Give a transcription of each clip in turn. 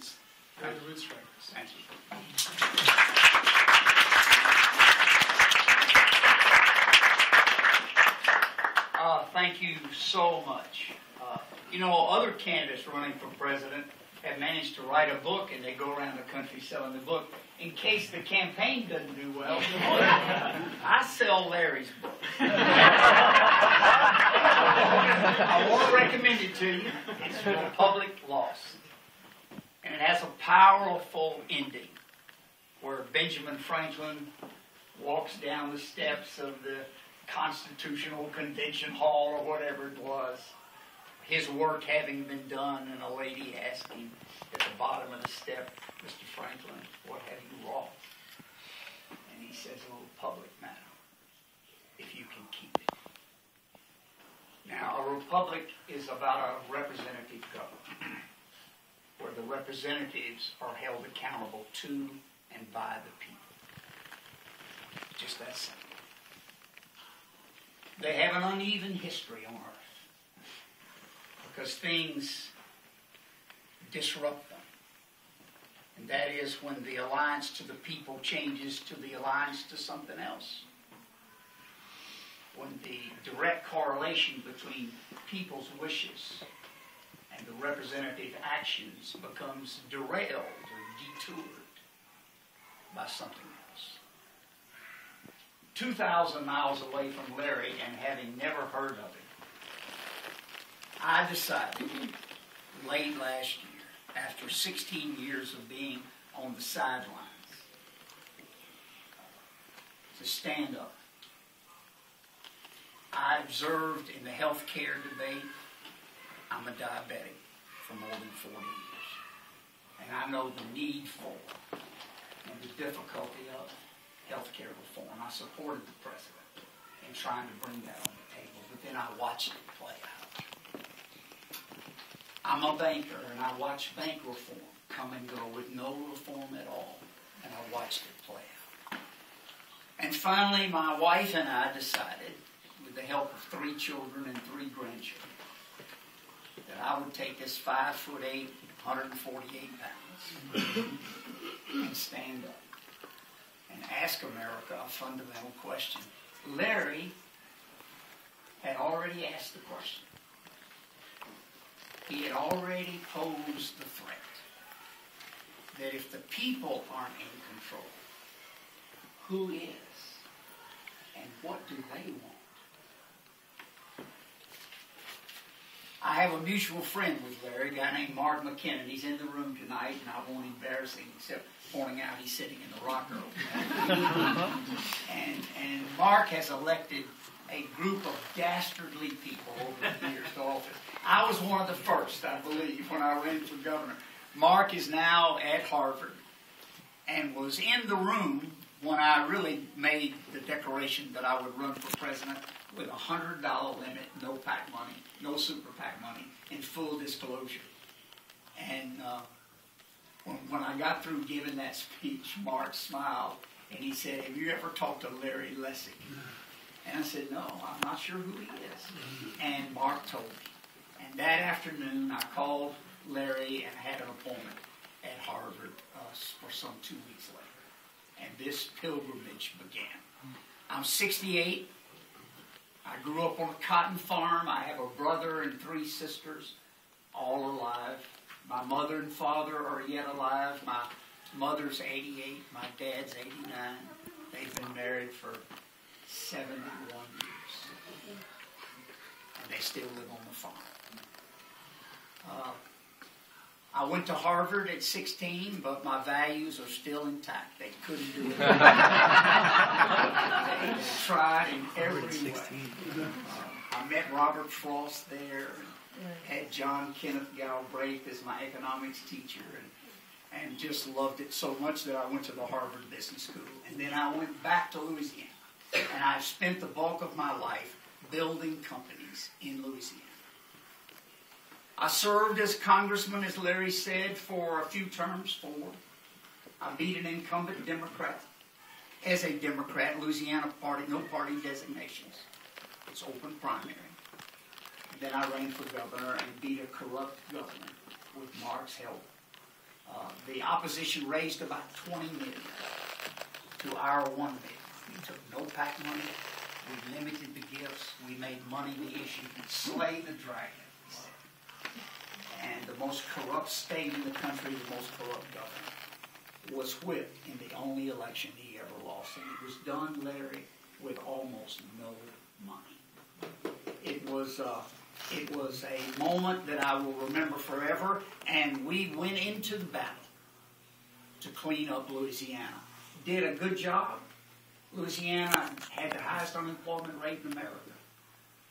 roots. We're the root strikers. Thank you. Thank you so much. You know, other candidates running for president have managed to write a book, and they go around the country selling the book. In case the campaign doesn't do well, I sell Larry's book. I want to recommend it to you. It's Republic Lost. And it has a powerful ending where Benjamin Franklin walks down the steps of the Constitutional Convention Hall or whatever it was, his work having been done, and a lady asked him at the bottom of the step, "Mr. Franklin, what have you wrought?" And he says, "A republic, madam, if you can keep it." Now, a republic is about a representative government, where the representatives are held accountable to and by the people. Just that simple. They have an uneven history on earth because things disrupt them. And that is when the alliance to the people changes to the alliance to something else. When the direct correlation between people's wishes and the representative actions becomes derailed or detoured by something else. 2,000 miles away from Larry and having never heard of him, I decided late last year, after 16 years of being on the sidelines, to stand up. I observed in the health care debate, I'm a diabetic for more than 40 years. And I know the need for and the difficulty of health care reform. I supported the president in trying to bring that on the table, but then I watched it play out. I'm a banker, and I watched bank reform come and go with no reform at all, and I watched it play out. And finally, my wife and I decided, with the help of 3 children and 3 grandchildren, that I would take this 5'8", 148 pounds, and stand up and ask America a fundamental question. Larry had already asked the question. He had already posed the threat that if the people aren't in control, who is? And what do they want? I have a mutual friend with Larry, a guy named Mark McKinnon. He's in the room tonight, and I won't embarrass him except pointing out he's sitting in the rocker over there. and Mark has elected a group of dastardly people over the years to office. I was one of the first, I believe, when I ran for governor. Mark is now at Harvard and was in the room when I really made the declaration that I would run for president with a $100 limit, no PAC money, no super PAC money, in full disclosure. And when I got through giving that speech, Mark smiled and he said, "Have you ever talked to Larry Lessig?" And I said, "No, I'm not sure who he is." And Mark told me. And that afternoon, I called Larry and had an appointment at Harvard for some 2 weeks later. And this pilgrimage began. I'm 68. I grew up on a cotton farm. I have a brother and 3 sisters, all alive. My mother and father are yet alive. My mother's 88. My dad's 89. They've been married for 71 years. And they still live on the farm. I went to Harvard at 16, but my values are still intact. They couldn't do it. They tried in every way. I met Robert Frost there, and had John Kenneth Galbraith as my economics teacher, and just loved it so much that I went to the Harvard Business School. And then I went back to Louisiana, and I've spent the bulk of my life building companies in Louisiana. I served as congressman, as Larry said, for a few terms, 4. I beat an incumbent Democrat. As a Democrat, Louisiana party, no party designations. It's open primary. Then I ran for governor and beat a corrupt governor with Mark's help The opposition raised about $20 million to our $1 million. We took no PAC money. We limited the gifts. We made money the issue. Slay the dragon, he said. And the most corrupt state in the country, the most corrupt governor, was whipped in the only election he ever lost. And it was done, Larry, with almost no money. It was a moment that I will remember forever. And we went into the battle to clean up Louisiana. Did a good job. Louisiana had the highest unemployment rate in America.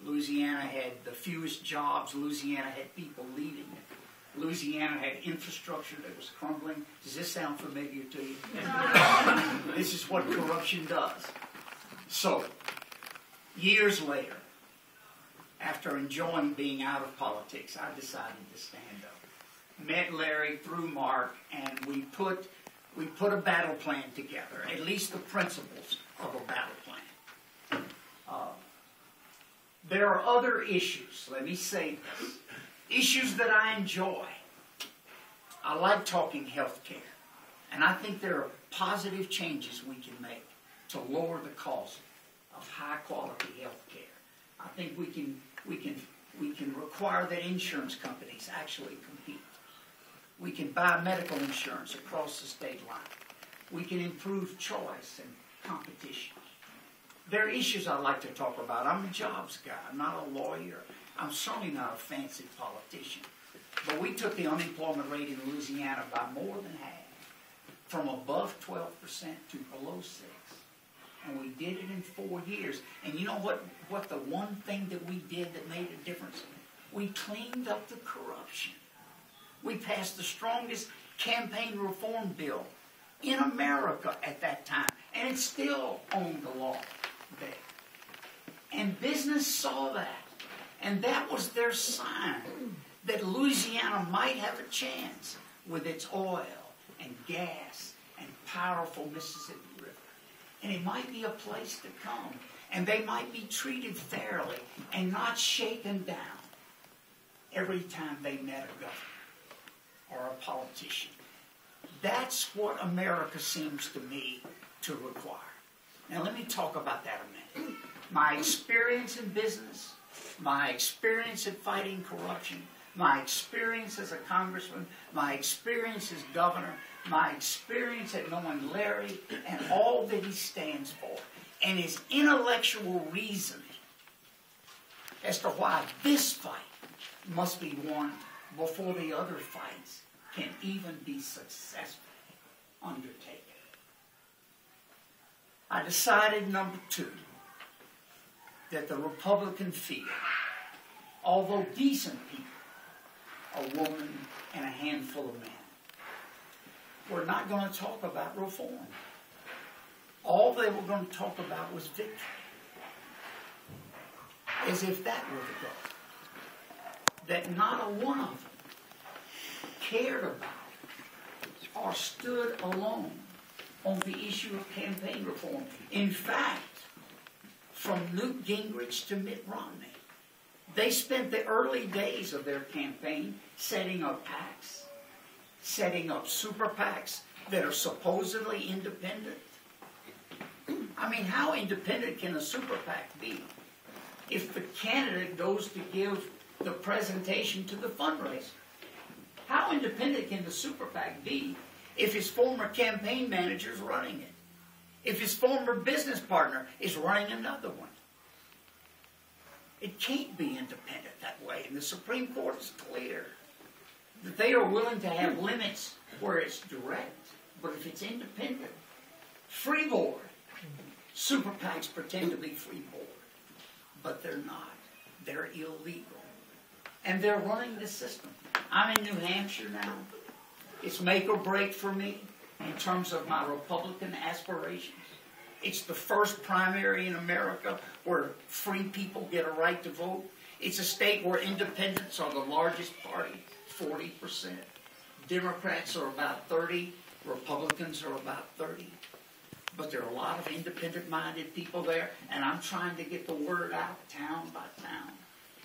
Louisiana had the fewest jobs. Louisiana had people leaving it. Louisiana had infrastructure that was crumbling. Does this sound familiar to you? This is what corruption does. So, years later, after enjoying being out of politics, I decided to stand up. Met Larry through Mark, and we put a battle plan together, at least the principles of a battle plan. There are other issues, let me say this, issues that I enjoy. I like talking health care, and I think there are positive changes we can make to lower the cost of high-quality health care. I think we can require that insurance companies actually compete. We can buy medical insurance across the state line. We can improve choice and competition. There are issues I like to talk about. I'm a jobs guy. I'm not a lawyer. I'm certainly not a fancy politician. But we took the unemployment rate in Louisiana by more than half, from above 12% to below 6%. And we did it in 4 years. And you know what the one thing that we did that made a difference? We cleaned up the corruption. We passed the strongest campaign reform bill in America at that time. And it's still on the law there. And business saw that. And that was their sign that Louisiana might have a chance with its oil and gas and powerful Mississippi River. And it might be a place to come. And they might be treated fairly and not shaken down every time they met a governor or a politician. That's what America seems to me to require. Now let me talk about that a minute. My experience in business, my experience in fighting corruption, my experience as a congressman, my experience as governor, my experience at knowing Larry and all that he stands for, and his intellectual reasoning as to why this fight must be won before the other fights can even be successfully undertaken. I decided, number 2, that the Republican field, although decent people, a woman and a handful of men, were not going to talk about reform. All they were going to talk about was victory. As if that were the goal. That not a one of them cared about or stood alone on the issue of campaign reform. In fact, from Newt Gingrich to Mitt Romney, they spent the early days of their campaign setting up PACs, setting up super PACs that are supposedly independent. I mean, how independent can a super PAC be if the candidate goes to give the presentation to the fundraiser? How independent can the super PAC be if his former campaign manager is running it? If his former business partner is running another one? It can't be independent that way. And the Supreme Court is clear that they are willing to have limits where it's direct. But if it's independent, free board. Super PACs pretend to be free board. But they're not. They're illegal. And they're running the system. I'm in New Hampshire now. It's make or break for me in terms of my Republican aspirations. It's the first primary in America where free people get a right to vote. It's a state where independents are the largest party, 40%. Democrats are about 30%. Republicans are about 30%. But there are a lot of independent-minded people there, and I'm trying to get the word out town by town,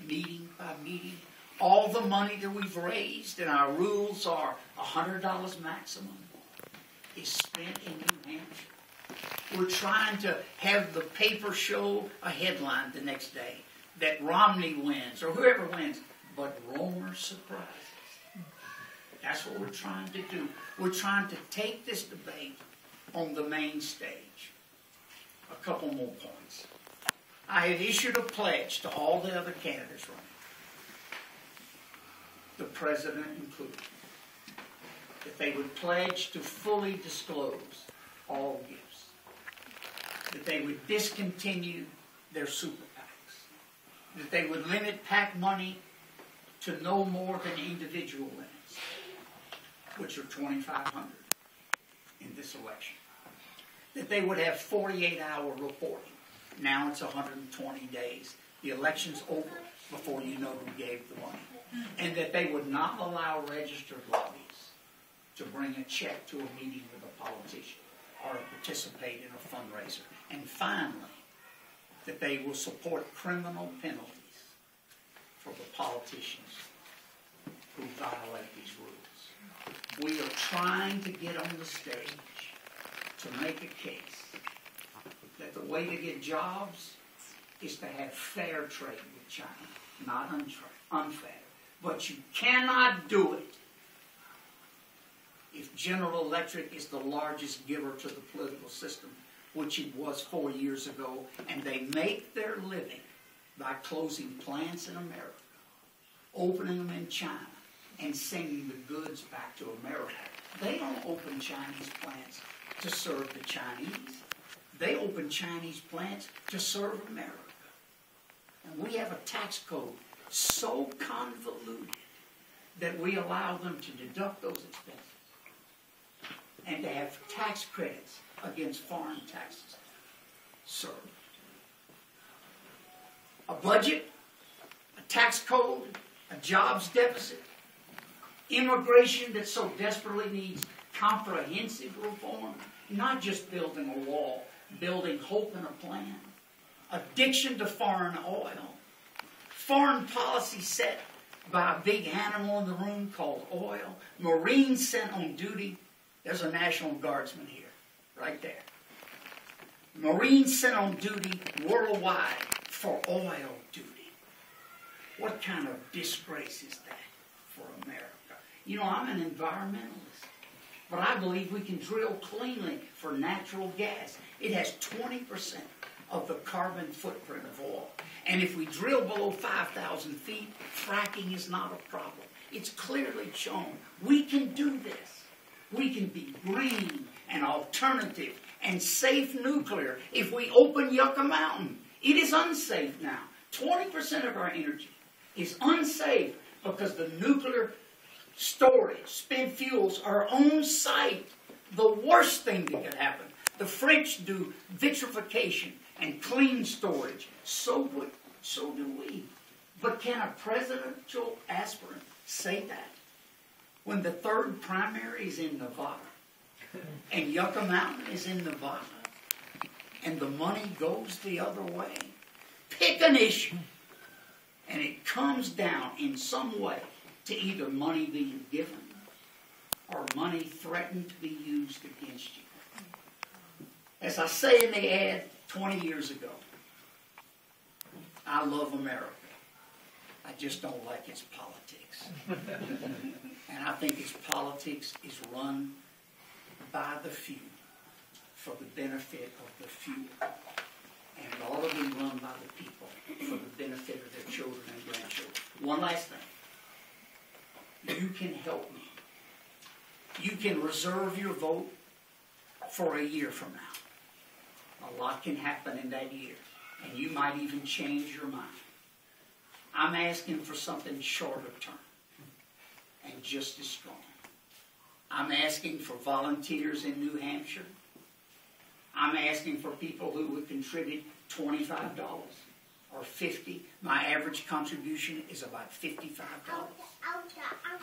meeting by meeting, all the money that we've raised, and our rules are $100 maximum, is spent in New Hampshire. We're trying to have the paper show a headline the next day that Romney wins or whoever wins, but Roemer surprises. That's what we're trying to do. We're trying to take this debate on the main stage. A couple more points. I have issued a pledge to all the other candidates running, the president included, that they would pledge to fully disclose all gifts, that they would discontinue their super PACs, that they would limit PAC money to no more than individual limits, which are $2,500 in this election, that they would have 48-hour reporting. Now it's 120 days. The election's over before you know who gave the money. And that they would not allow registered lobbyists to bring a check to a meeting with a politician or participate in a fundraiser. And finally, that they will support criminal penalties for the politicians who violate these rules. We are trying to get on the stage to make a case that the way to get jobs is to have fair trade with China, not unfair. But you cannot do it if General Electric is the largest giver to the political system, which it was 4 years ago, and they make their living by closing plants in America, opening them in China, and sending the goods back to America. They don't open Chinese plants to serve the Chinese. They open Chinese plants to serve America. And we have a tax code so convoluted that we allow them to deduct those expenses and to have tax credits against foreign taxes served. A budget, a tax code, a jobs deficit, immigration that so desperately needs comprehensive reform, not just building a wall, building hope and a plan, addiction to foreign oil, foreign policy set by a big animal in the room called oil, Marines sent on duty. There's a National Guardsman here, right there. Marines sent on duty worldwide for oil duty. What kind of disgrace is that for America? You know, I'm an environmentalist, but I believe we can drill cleanly for natural gas. It has 20% of the carbon footprint of oil. And if we drill below 5,000 feet, fracking is not a problem. It's clearly shown we can do this. We can be green and alternative and safe nuclear if we open Yucca Mountain. It is unsafe now. 20% of our energy is unsafe because the nuclear storage, spent fuels, are on site. The worst thing that could happen. The French do vitrification and clean storage. So do we. But can a presidential aspirant say that when the third primary is in Nevada and Yucca Mountain is in Nevada and the money goes the other way? Pick an issue and it comes down in some way to either money being given or money threatened to be used against you. As I say in the ad 20 years ago, I love America. I just don't like its politics. And I think its politics is run by the few for the benefit of the few. And it ought to be run by the people for the benefit of their children and grandchildren. One last thing. You can help me. You can reserve your vote for a year from now. A lot can happen in that year. And you might even change your mind. I'm asking for something shorter term and just as strong. I'm asking for volunteers in New Hampshire. I'm asking for people who would contribute $25 or $50. My average contribution is about $55.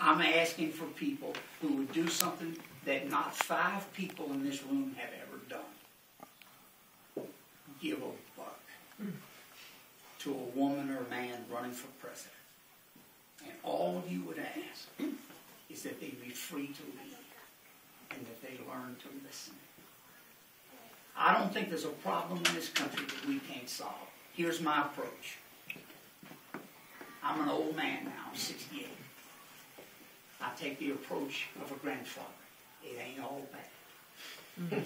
I'm asking for people who would do something that not 5 people in this room have ever done. Give a buck to a woman or a man running for president. And all you would ask is that they be free to read and that they learn to listen. I don't think there's a problem in this country that we can't solve. Here's my approach. I'm an old man now, I'm 68. I take the approach of a grandfather. It ain't all bad.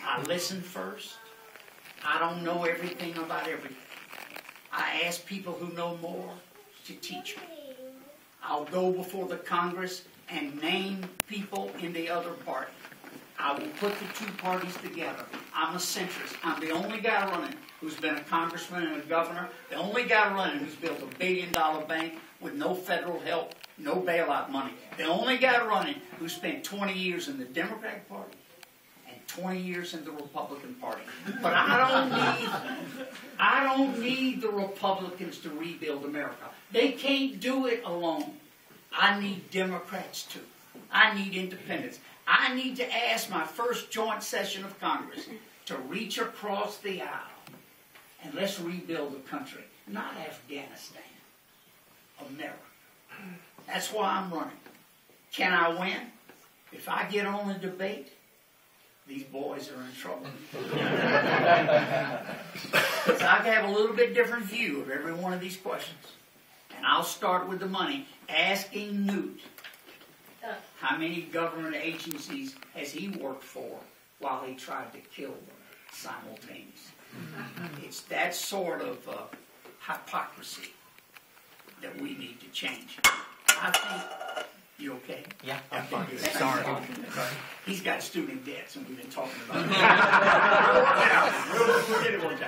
I listen first. I don't know everything about everything. I ask people who know more to teach me. I'll go before the Congress and name people in the other party. I will put the two parties together. I'm a centrist. I'm the only guy running who's been a congressman and a governor. The only guy running who's built $1 billion bank with no federal help, no bailout money. The only guy running who spent 20 years in the Democratic Party and 20 years in the Republican Party. But I don't need the Republicans to rebuild America. They can't do it alone. I need Democrats too. I need independents. I need to ask my first joint session of Congress to reach across the aisle and let's rebuild the country. Not Afghanistan. America. That's why I'm running. Can I win? If I get on a debate, these boys are in trouble. Because I have a little bit different view of every one of these questions. And I'll start with the money. Asking Newt, how many government agencies has he worked for while he tried to kill them simultaneously? It's that sort of hypocrisy that we need to change. I think, you okay? Yeah, I'm fine. Sorry. He's got student debts, and we've been talking about it. We'll get it worked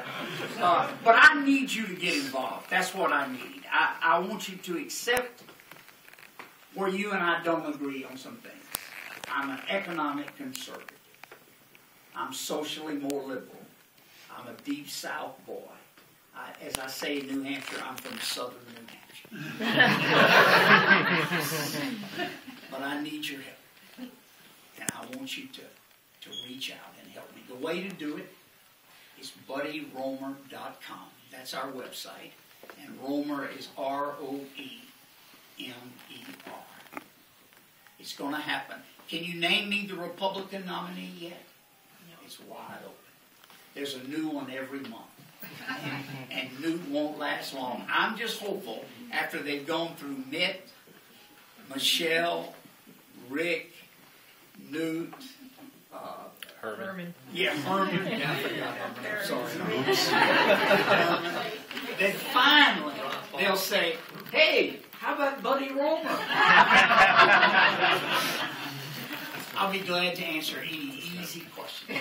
out. But I need you to get involved. That's what I need. I want you to accept where you and I don't agree on some things. I'm an economic conservative. I'm socially more liberal. I'm a deep South boy. As I say in New Hampshire, I'm from southern New Hampshire. But I need your help. And I want you to reach out and help me. The way to do it is buddyroemer.com. That's our website. And Roemer is R-O-E-M-E-R. It's going to happen. Can you name me the Republican nominee yet? No. It's wide open. There's a new one every month. And Newt won't last long. I'm just hopeful after they've gone through Mitt, Michelle, Rick, Newt, Herman. Yeah, Herman. Yeah, I forgot Herman. Sorry. Then finally they'll say, hey, how about Buddy Roemer? I'll be glad to answer any easy question.